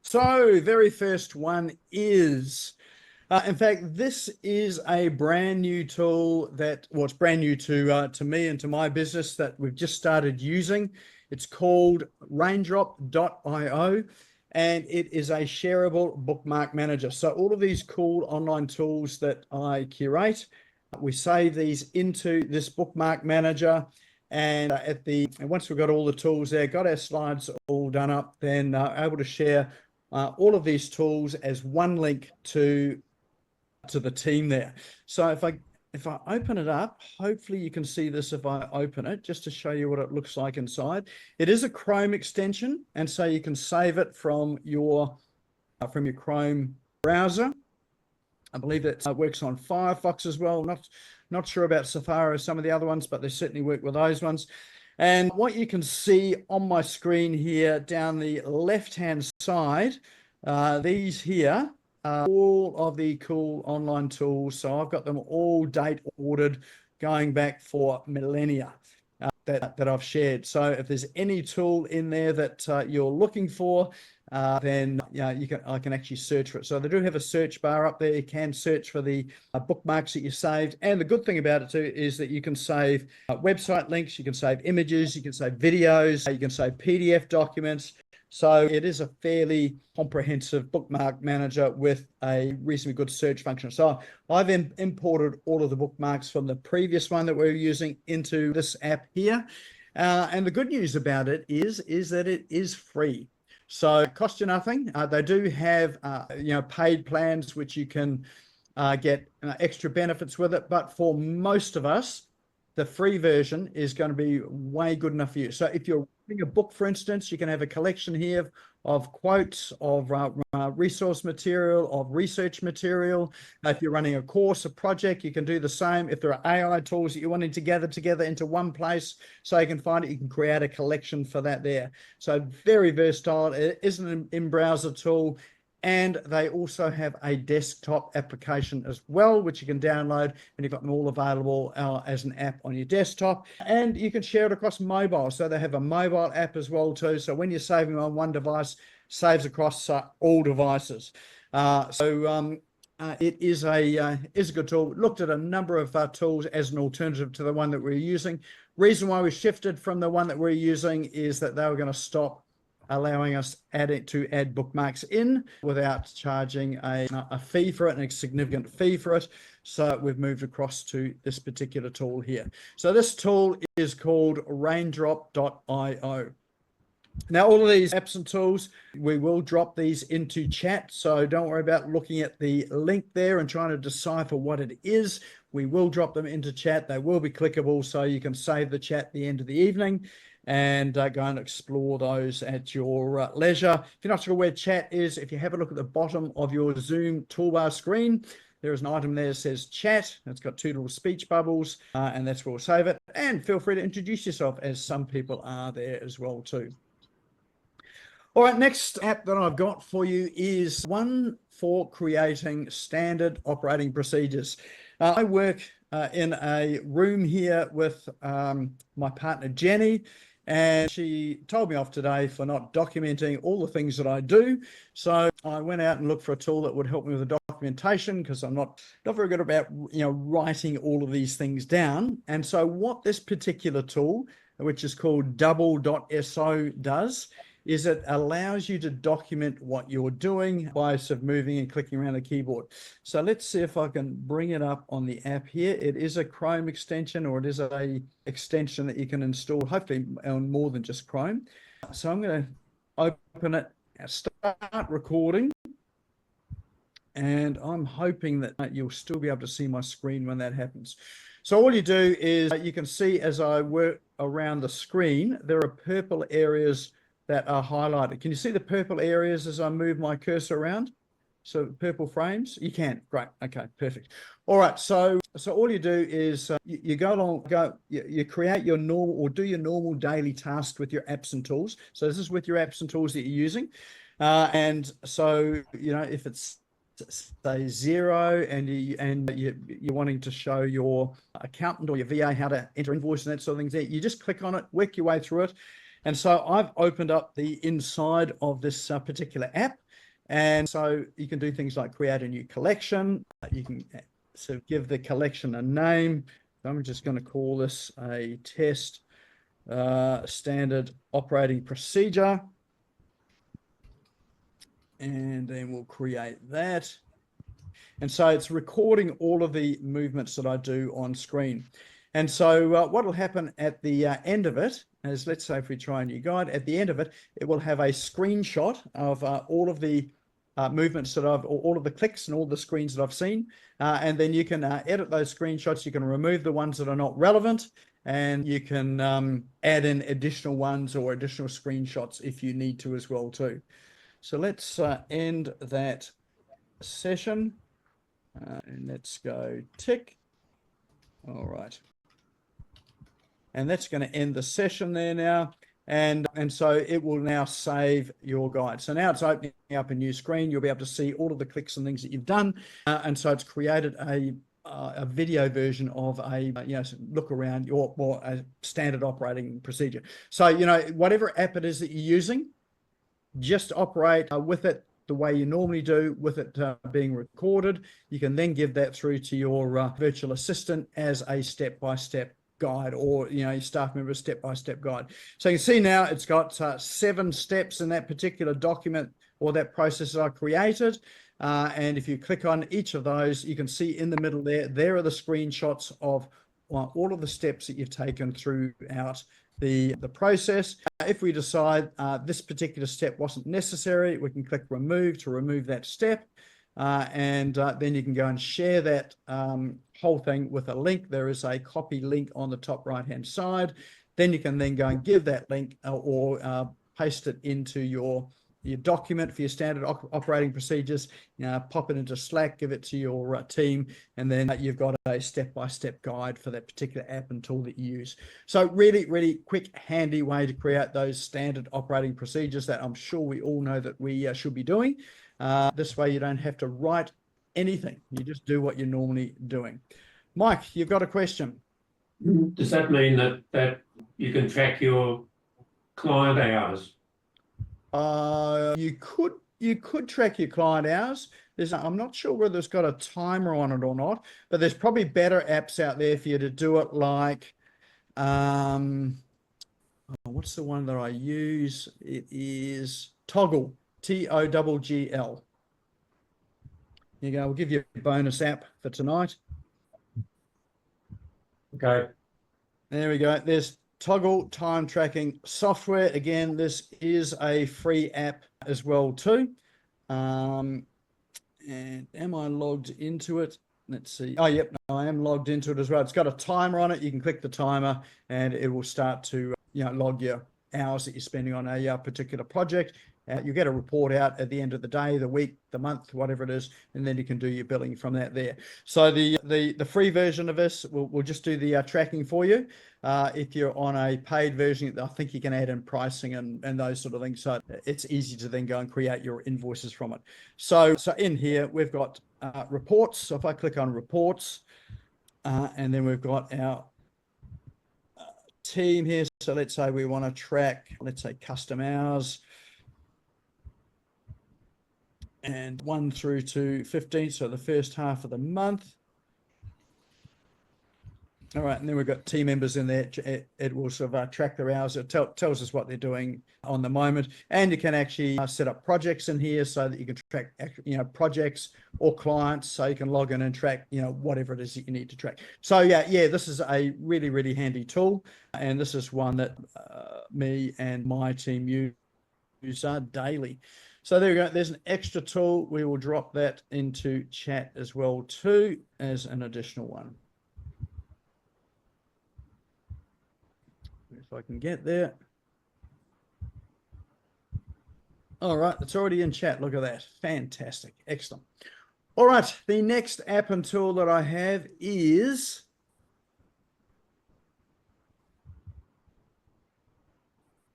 So, very first one is, in fact, this is a brand new tool that, well, it's brand new to me and to my business that we've just started using. It's called Raindrop.io, and it is a shareable bookmark manager. So all of these cool online tools that I curate, we save these into this bookmark manager. And once we've got all the tools there, got our slides all done up, then able to share all of these tools as one link to the team there. So if I open it up, hopefully you can see this if I open it, just to show you what it looks like inside. It is a Chrome extension, and so you can save it from your Chrome browser. I believe it works on Firefox as well. Not sure about Safari or some of the other ones, but they certainly work with those ones. And what you can see on my screen here down the left-hand side, these here are all of the cool online tools. So I've got them all date ordered going back for millennia that I've shared. So if there's any tool in there that you're looking for, then I can actually search for it. So they do have a search bar up there. You can search for the bookmarks that you saved. And the good thing about it too is that you can save website links, you can save images, you can save videos, you can save PDF documents. So it is a fairly comprehensive bookmark manager with a reasonably good search function. So I've imported all of the bookmarks from the previous one that we're using into this app here. And the good news about it is that it is free. So it costs you nothing. They do have paid plans which you can get extra benefits with it. But for most of us, the free version is going to be way good enough for you. So if you're reading a book, for instance, you can have a collection here of quotes, of resource material, of research material. If you're running a course, a project, you can do the same. If there are AI tools that you're wanting to gather together into one place so you can find it, you can create a collection for that there. So very versatile. It is an in-browser tool. And they also have a desktop application as well, which you can download, and you've got them all available as an app on your desktop. And you can share it across mobile. So they have a mobile app as well too. So when you're saving on one device, saves across all devices. It is a good tool. Looked at a number of tools as an alternative to the one that we're using. Reason why we shifted from the one that we're using is that they were going to stop allowing us to add bookmarks in without charging a fee for it, and a significant fee for it. So we've moved across to this particular tool here. So this tool is called Raindrop.io. Now, all of these apps and tools, we will drop these into chat. So don't worry about looking at the link there and trying to decipher what it is. We will drop them into chat. They will be clickable, so you can save the chat at the end of the evening and go and explore those at your leisure. If you're not sure where chat is, if you have a look at the bottom of your Zoom toolbar screen, there is an item there that says chat. It's got two little speech bubbles, and that's where we'll save it. And feel free to introduce yourself, as some people are there as well too. All right, next app that I've got for you is one for creating standard operating procedures. I work in a room here with my partner, Jenny, and she told me off today for not documenting all the things that I do. So I went out and looked for a tool that would help me with the documentation, because I'm not very good about writing all of these things down. And so what this particular tool, which is called double.so, does is it allows you to document what you're doing by sort of moving and clicking around the keyboard. So let's see if I can bring it up on the app here. It is a Chrome extension, or it is a extension that you can install, hopefully on more than just Chrome. So I'm going to open it, start recording, and I'm hoping that you'll still be able to see my screen when that happens. So all you do is you can see as I work around the screen, there are purple areas that are highlighted. Can you see the purple areas as I move my cursor around? So purple frames, you can. Great. Okay, perfect. All right. So all you do is you you create your normal, or do your normal daily task with your apps and tools. So this is with your apps and tools that you're using. And so, if it's say 0 and you're wanting to show your accountant or your VA how to enter invoice and that sort of thing, you just click on it, work your way through it. And so I've opened up the inside of this particular app. And so you can do things like create a new collection. You can sort of give the collection a name. I'm just going to call this a test standard operating procedure. And then we'll create that. And so it's recording all of the movements that I do on screen. And so what will happen at the end of it is, let's say if we try a new guide, at the end of it, it will have a screenshot of all of the movements that I've, or all of the clicks and all the screens that I've seen. And then you can edit those screenshots. You can remove the ones that are not relevant, and you can add in additional ones or additional screenshots if you need to as well too. So let's end that session. And let's go tick. All right. And that's going to end the session there now. And so it will now save your guide. So now it's opening up a new screen. You'll be able to see all of the clicks and things that you've done. And so it's created a video version of a look around your more a standard operating procedure. So whatever app it is that you're using, just operate with it the way you normally do, with it being recorded. You can then give that through to your virtual assistant as a step-by-step guide, or your staff member step-by-step guide. So you can see now it's got 7 steps in that particular document or that process that I created. And if you click on each of those, you can see in the middle there are the screenshots of all of the steps that you've taken throughout the process. If we decide this particular step wasn't necessary, we can click remove to remove that step. And then you can go and share that whole thing with a link. There is a copy link on the top right-hand side. Then you can then go and give that link or paste it into your document for your standard operating procedures, pop it into Slack, give it to your team, and then you've got a step-by-step guide for that particular app and tool that you use. So really, really quick, handy way to create those standard operating procedures that I'm sure we all know that we should be doing. This way you don't have to write anything. You just do what you're normally doing. Mike, you've got a question. Does that mean that you can track your client hours? You could track your client hours. I'm not sure whether it's got a timer on it or not, but there's probably better apps out there for you to do it, like what's the one that I use? It is Toggl, Toggl. You go, we'll give you a bonus app for tonight. Okay. There we go. There's Toggl time tracking software. Again, this is a free app as well too. And am I logged into it? Let's see. Oh, yep, no, I am logged into it as well. It's got a timer on it. You can click the timer and it will start to log your hours that you're spending on a particular project. You get a report out at the end of the day, the week, the month, whatever it is, and then you can do your billing from that there. So the free version of this will just do the tracking for you. If you're on a paid version, I think you can add in pricing and those sort of things. So it's easy to then go and create your invoices from it. So in here, we've got reports. So if I click on reports, and then we've got our team here. So let's say we want to track, let's say custom hours. And 1 through to 15, so the first half of the month. All right, and then we've got team members in there. It will sort of track their hours. It tells us what they're doing on the moment. And you can actually set up projects in here so that you can track, projects or clients, so you can log in and track, whatever it is that you need to track. So yeah, this is a really, really handy tool. And this is one that me and my team use daily. So there we go. There's an extra tool. We will drop that into chat as well too as an additional one. If I can get there. All right, it's already in chat. Look at that. Fantastic. Excellent. All right, the next app and tool that I have is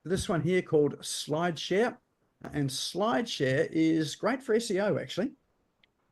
this one here called SlideShare. And SlideShare is great for SEO actually.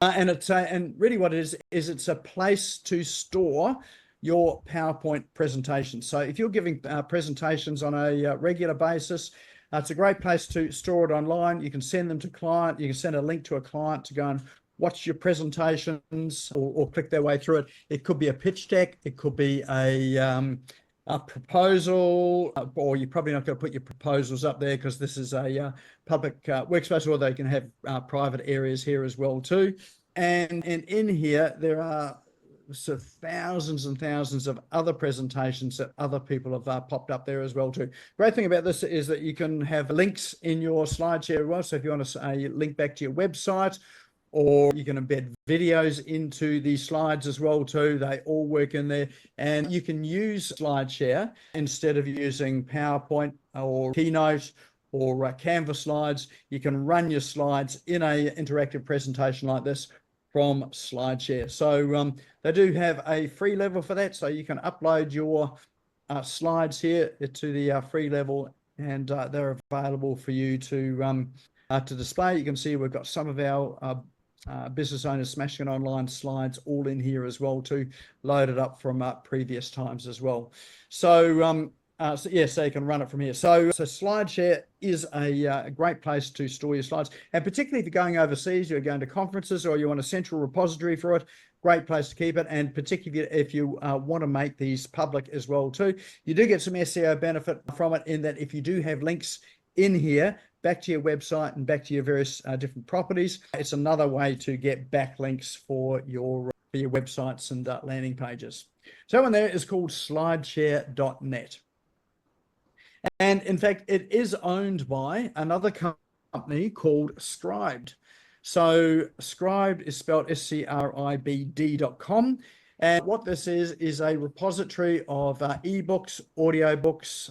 And it's and really what it is it's a place to store your PowerPoint presentations. So if you're giving presentations on a regular basis, it's a great place to store it online. You can send them to client. You can send a link to a client to go and watch your presentations or click their way through it. It could be a pitch deck. It could be a proposal, or you're probably not going to put your proposals up there because this is a public workspace, or they can have private areas here as well too. And in here, there are so thousands and thousands of other presentations that other people have popped up there as well too. Great thing about this is that you can have links in your SlideShare as well. So if you want to link back to your website, or you can embed videos into these slides as well too. They all work in there, and you can use SlideShare instead of using PowerPoint or Keynote or Canva slides. You can run your slides in a interactive presentation like this from SlideShare. So they do have a free level for that, so you can upload your slides here to the free level, and they're available for you to display. You can see we've got some of our business owners smashing online slides all in here as well too, loaded up from previous times as well. So so you can run it from here. So SlideShare is a great place to store your slides, and particularly if you're going overseas, you're going to conferences, or you want a central repository for it, great place to keep it. And particularly if you want to make these public as well too, you do get some SEO benefit from it, in that if you do have links in here back to your website and back to your various different properties, it's another way to get backlinks for your websites and landing pages. So that one there is called slideshare.net. And in fact, it is owned by another company called Scribd. So Scribd is spelled SCRIBD.com. And what this is a repository of ebooks, audiobooks,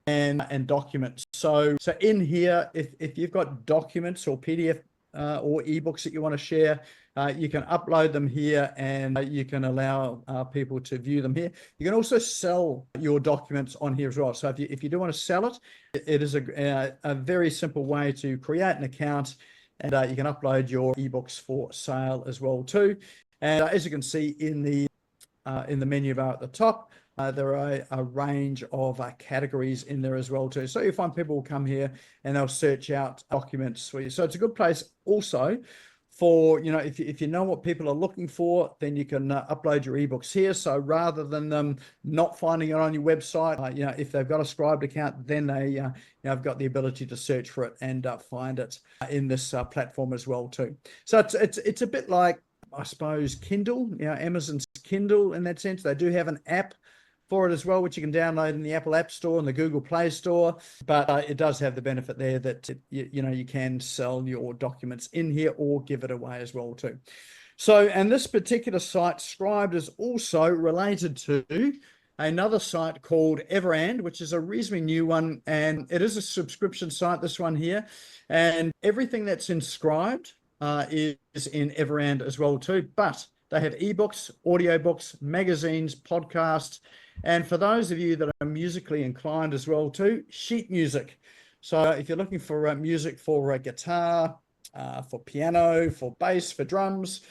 and documents. So in here, if you've got documents or PDF or ebooks that you want to share, you can upload them here, and you can allow people to view them here. You can also sell your documents on here as well. So if you do want to sell it, it is a very simple way to create an account, and you can upload your ebooks for sale as well too. And as you can see in the menu bar at the top, there are a range of categories in there as well too. So you find people will come here and they'll search out documents for you. So it's a good place also for, if you know what people are looking for, then you can upload your ebooks here. So rather than them not finding it on your website, if they've got a Scribd account, then they have got the ability to search for it and find it in this platform as well too. So it's a bit like, I suppose, Kindle, Amazon's Kindle in that sense. They do have an app for it as well, which you can download in the Apple App Store and the Google Play Store. But it does have the benefit there that you can sell your documents in here or give it away as well too. So, and this particular site, Scribd, is also related to another site called Everand, which is a reasonably new one, and it is a subscription site, this one here, and everything that's in Scribd is in Everand as well too. But they have ebooks, audiobooks, magazines, podcasts, and for those of you that are musically inclined as well too, sheet music. So if you're looking for music for guitar, for piano, for bass, for drums,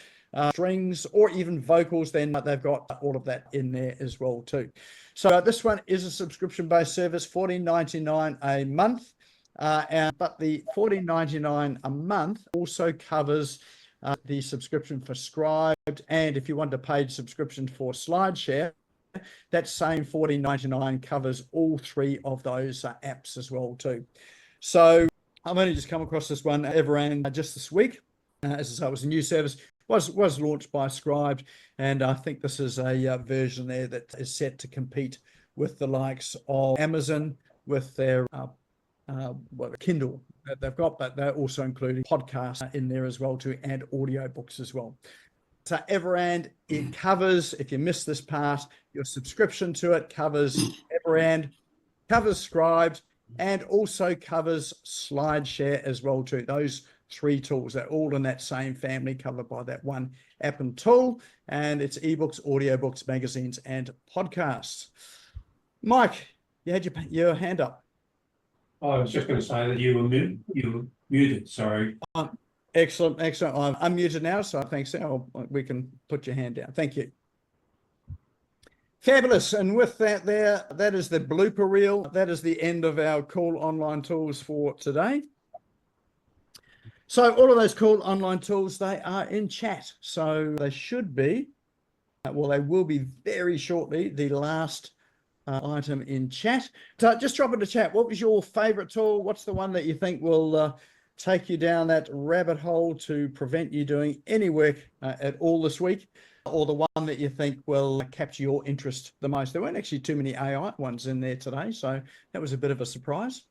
strings, or even vocals, then they've got all of that in there as well too. So this one is a subscription-based service, $14.99 a month. But the $14.99 a month also covers the subscription for Scribd, and if you want a paid subscription for SlideShare, that same $14.99 covers all three of those apps as well too. So I've only just come across this one, Everand, just this week. As I say, it was a new service, was launched by Scribd, and I think this is a version there that is set to compete with the likes of Amazon with their Kindle that they've got, but they're also including podcasts in there as well too, and audiobooks as well. So Everand, it covers, if you missed this part, your subscription to it covers Everand, covers Scribd, and also covers SlideShare as well too. Those three tools, they're all in that same family, covered by that one app and tool, and it's ebooks, audiobooks, magazines, and podcasts. Mike, you had your hand up. I was just going to say that you were muted. Sorry. Excellent. I'm unmuted now, so thanks. We can put your hand down. Thank you. Fabulous. And with that there, that is the blooper reel. That is the end of our cool online tools for today. So all of those cool online tools, they are in chat. So they should be, well, they will be very shortly, the last item in chat. So just drop into chat. What was your favorite tool? What's the one that you think will take you down that rabbit hole to prevent you doing any work at all this week? Or the one that you think will capture your interest the most? There weren't actually too many AI ones in there today, so that was a bit of a surprise.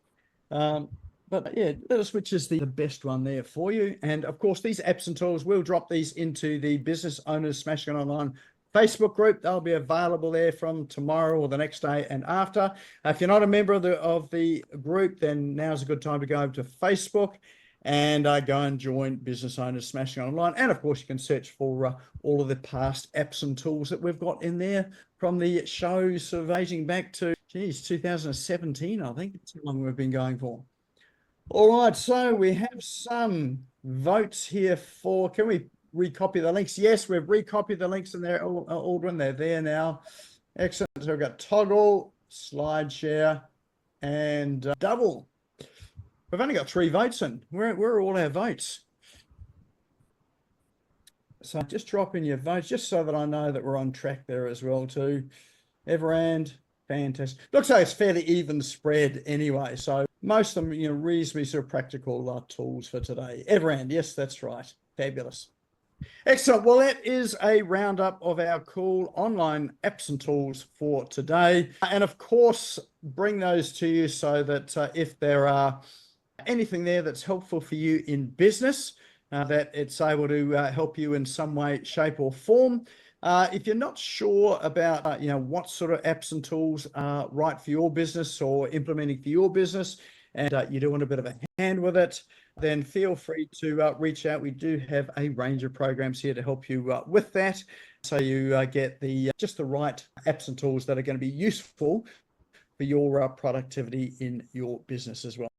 But yeah, which is the best one there for you. And of course, these apps and tools, we'll drop these into the Business Owners Smashing It Online Facebook group. They'll be available there from tomorrow or the next day and after. If you're not a member of the group, then now's a good time to go over to Facebook and go and join Business Owners Smashing It Online. And of course, you can search for all of the past apps and tools that we've got in there from the shows of aging back to, 2017, I think. That's how long we've been going for. All right, so we have some votes here for, can we recopy the links? Yes, we've recopied the links in there, Aldrin. They're there now. Excellent. So we've got toggle, slide share, and double. We've only got 3 votes in. Where are all our votes? So just drop in your votes, just so that I know that we're on track there as well too. Everand, fantastic. Looks like it's fairly even spread anyway. So most of them, reasonably sort of practical tools for today. Everand, yes, that's right. Fabulous. Excellent. Well, that is a roundup of our cool online apps and tools for today. And of course, bring those to you so that if there are anything there that's helpful for you in business, that it's able to help you in some way, shape or form. If you're not sure about, what sort of apps and tools are right for your business or implementing for your business, and you do want a bit of a hand with it, then feel free to reach out. We do have a range of programs here to help you with that. So you get just the right apps and tools that are going to be useful for your productivity in your business as well.